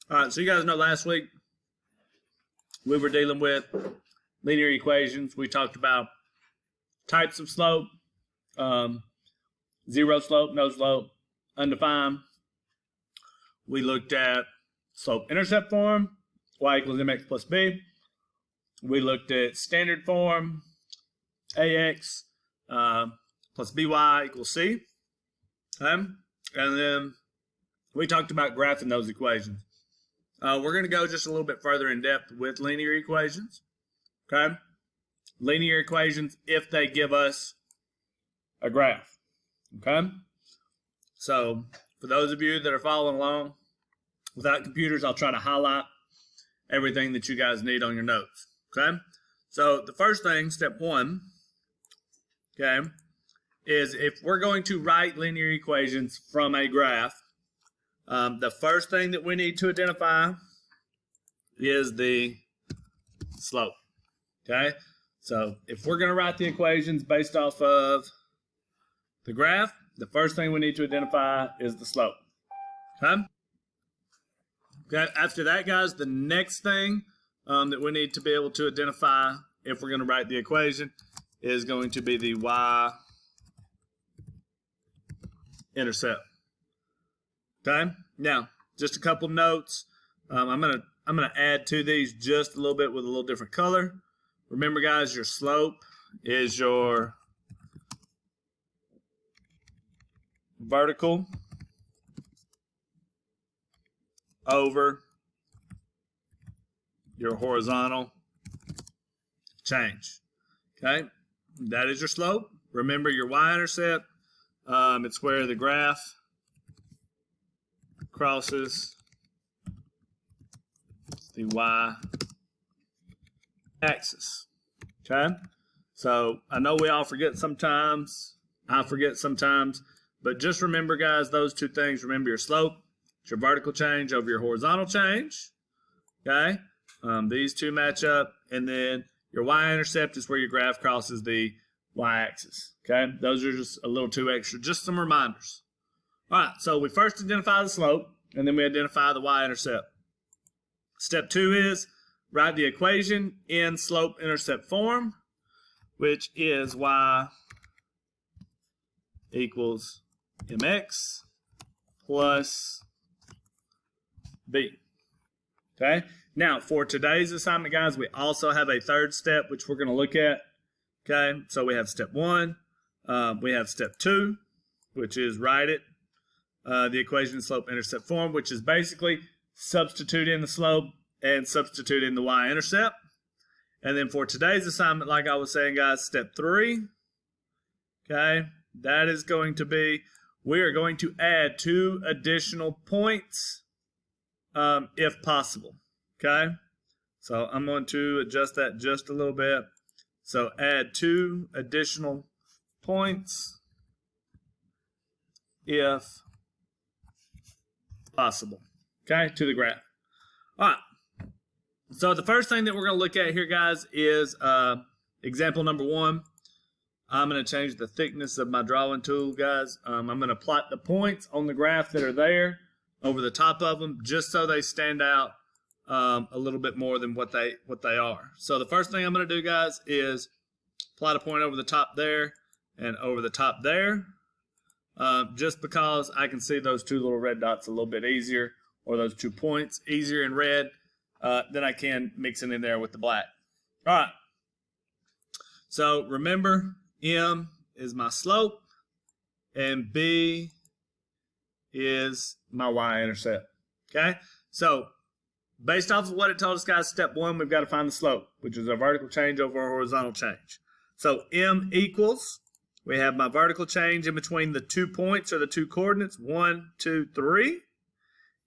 All right, so you guys know last week we were dealing with linear equations. We talked about types of slope, zero slope, no slope, undefined. We looked at slope-intercept form, y equals mx plus b. We looked at standard form, ax plus by equals c. Okay? And then we talked about graphing those equations. We're going to go just a little bit further in depth with linear equations. Okay? Linear equations if they give us a graph. Okay? So, for those of you that are following along without computers, I'll try to highlight everything that you guys need on your notes. Okay? So, the first thing, step one, okay, is if we're going to write linear equations from a graph, the first thing that we need to identify is the slope. Okay? So if we're going to write the equations based off of the graph, the first thing we need to identify is the slope. Okay? Okay. After that, guys, the next thing that we need to be able to identify if we're going to write the equation is going to be the y-intercept. Okay. Now, just a couple notes. I'm gonna add to these just a little bit with a little different color. Remember, guys, your slope is your vertical over your horizontal change. Okay, that is your slope. Remember your y-intercept. It's where the graph crosses the y-axis. Okay? So I know we all forget sometimes. I forget sometimes. But just remember, guys, those two things. Remember your slope. It's your vertical change over your horizontal change. Okay? These two match up. And then your y-intercept is where your graph crosses the y-axis. Okay? Those are just a little too extra. Just some reminders. All right, so we first identify the slope, and then we identify the y-intercept. Step two is write the equation in slope-intercept form, which is y equals mx plus b. Okay? Now, for today's assignment, guys, we also have a third step, which we're going to look at. Okay? So we have step one. We have step two, which is write it. The equation in slope-intercept form, which is basically substitute in the slope and substitute in the y-intercept. And then for today's assignment, like I was saying, guys, step three, okay, that is going to be, we are going to add 2 additional points if possible, okay? So I'm going to adjust that just a little bit. So add 2 additional points if possible, okay, to the graph. All right, so the first thing that we're going to look at here, guys, is example number 1. I'm going to change the thickness of my drawing tool, guys. I'm going to plot the points on the graph that are there over the top of them, just so they stand out a little bit more than what they are. So the first thing I'm going to do, guys, is plot a point over the top there and over the top there. Just because I can see those 2 little red dots a little bit easier, or those 2 points easier in red than I can mixing in there with the black. All right. So remember, M is my slope and B is my y-intercept. Okay? So based off of what it told us, guys, step 1, we've got to find the slope, which is a vertical change over a horizontal change. So M equals, we have my vertical change in between the 2 points or the 2 coordinates, 1, 2, 3.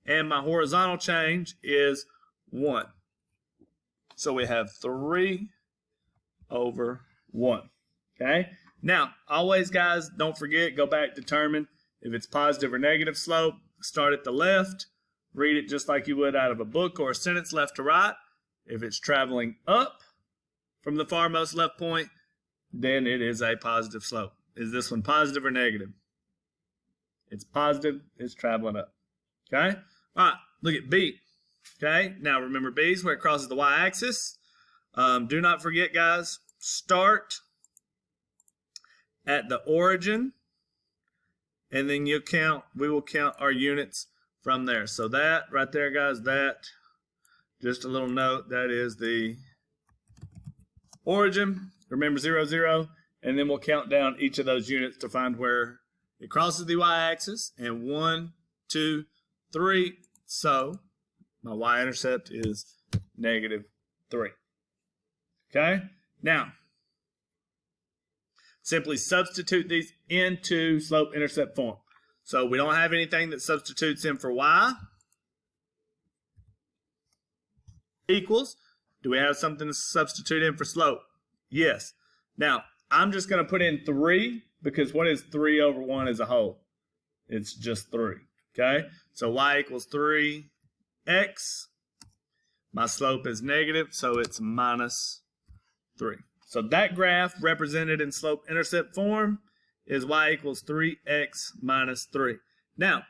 And my horizontal change is 1. So we have 3 over 1. Okay? Now, always, guys, don't forget, go back, determine if it's positive or negative slope. Start at the left. Read it just like you would out of a book or a sentence, left to right. If it's traveling up from the farmost left point, then it is a positive slope. Is this one positive or negative? It's positive. It's traveling up. Okay? All right. Look at B. Okay, now remember B is where it crosses the y-axis. Do not forget, guys, start at the origin, and then we will count our units from there. So that right there, guys, that, just a little note, that is the origin. Remember 0, 0, and then we'll count down each of those units to find where it crosses the y-axis. And 1, 2, 3. So my y-intercept is -3. Okay? Now, simply substitute these into slope-intercept form. So we don't have anything that substitutes in for y. Equals. Do we have something to substitute in for slope? Yes. Now, I'm just going to put in 3 because what is 3 over 1 as a whole? It's just 3. Okay? So y equals 3x. My slope is negative, so it's -3. So that graph represented in slope-intercept form is y equals 3x minus 3. Now,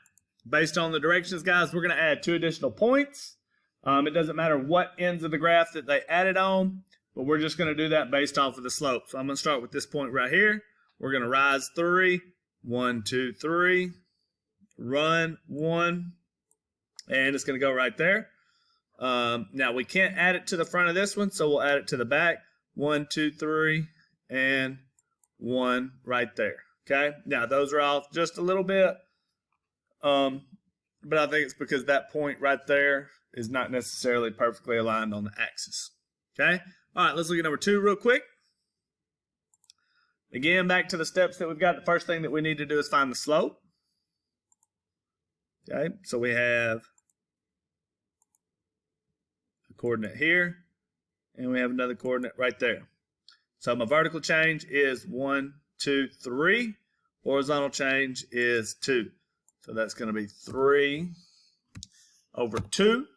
based on the directions, guys, we're going to add 2 additional points. It doesn't matter what ends of the graph that they added on, but we're just going to do that based off of the slope. So I'm going to start with this point right here. We're going to rise 3, 1, 2, 3, run 1, and it's going to go right there. Now, we can't add it to the front of this one, so we'll add it to the back. 1, 2, 3, and 1 right there. Okay? Now, those are off just a little bit, but I think it's because that point right there is not necessarily perfectly aligned on the axis. Okay? All right, let's look at number 2 real quick. Again, back to the steps that we've got. The first thing that we need to do is find the slope. Okay, so we have a coordinate here, and we have another coordinate right there. So my vertical change is 1, 2, 3. Horizontal change is 2. So that's going to be 3 over 2.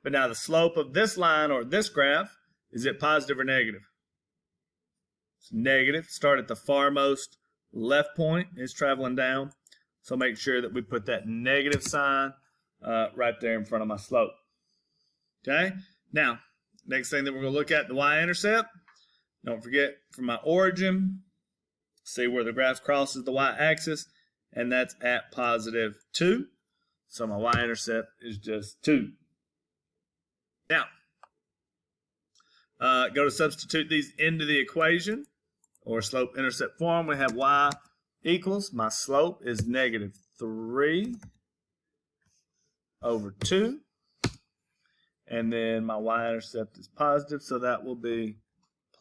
But now the slope of this line or this graph, is it positive or negative? It's negative. Start at the farmost left point. It's traveling down. So make sure that we put that negative sign right there in front of my slope. Okay? Now, next thing that we're going to look at, the y-intercept. Don't forget, from my origin, see where the graph crosses the y-axis, and that's at +2. So my y-intercept is just 2. Now, go to substitute these into the equation, or slope-intercept form. We have y equals, my slope is -3 over 2. And then my y-intercept is positive, so that will be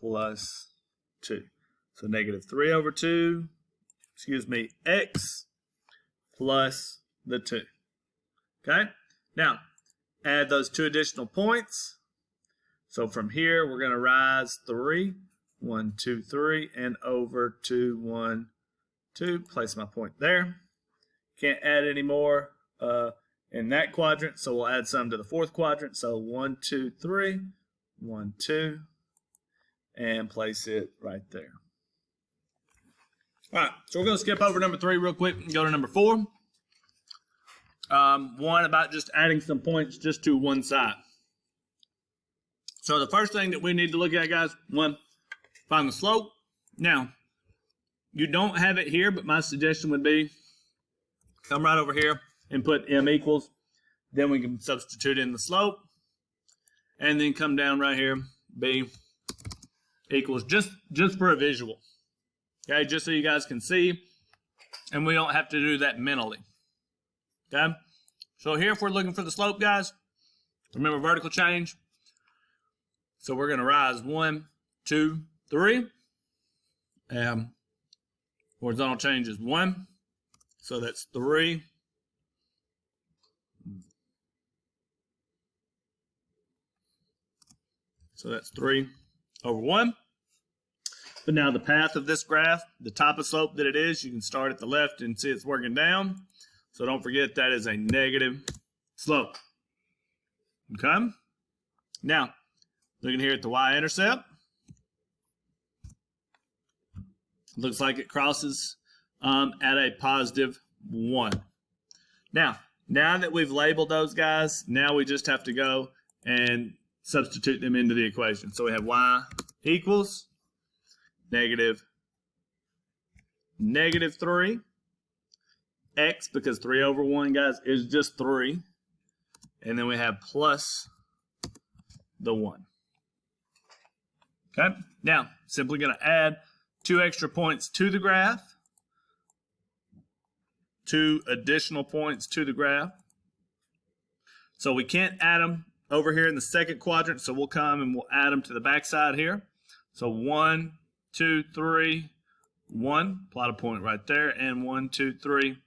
+2. So -3 over 2, x plus the 2. Okay? Now, add those 2 additional points. So from here, we're going to rise 3, 1, 2, 3, and over 2, 1, 2. Place my point there. Can't add any more in that quadrant, so we'll add some to the fourth quadrant. So 1, 2, 3, 1, 2, and place it right there. All right, so we're going to skip over number 3 real quick and go to number 4. One about just adding some points just to one side. So the first thing that we need to look at, guys, 1, find the slope. Now, you don't have it here, but my suggestion would be come right over here and put m equals. Then we can substitute in the slope. And then come down right here, b equals, just for a visual. Okay, just so you guys can see. And we don't have to do that mentally. Okay? So here, if we're looking for the slope, guys, remember vertical change. So we're going to rise 1, 2, 3. Horizontal change is 1. So that's 3. So that's 3 over 1. But now the path of this graph, the type of slope that it is, you can start at the left and see it's working down. So don't forget that is a negative slope. Okay? Now, looking here at the y-intercept. Looks like it crosses at a +1. Now, Now that we've labeled those guys, now we just have to go and substitute them into the equation. So we have y equals negative 3, x, because 3 over 1, guys, is just 3. And then we have plus the 1. Okay, now simply going to add 2 extra points to the graph, 2 additional points to the graph. So we can't add them over here in the second quadrant, so we'll come and we'll add them to the back side here. So 1, 2, 3, 1, plot a point right there, and 1, 2, 3,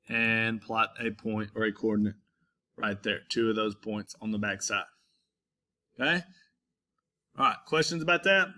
and plot a point or a coordinate right there. 2 of those points on the back side. Okay? All right, questions about that?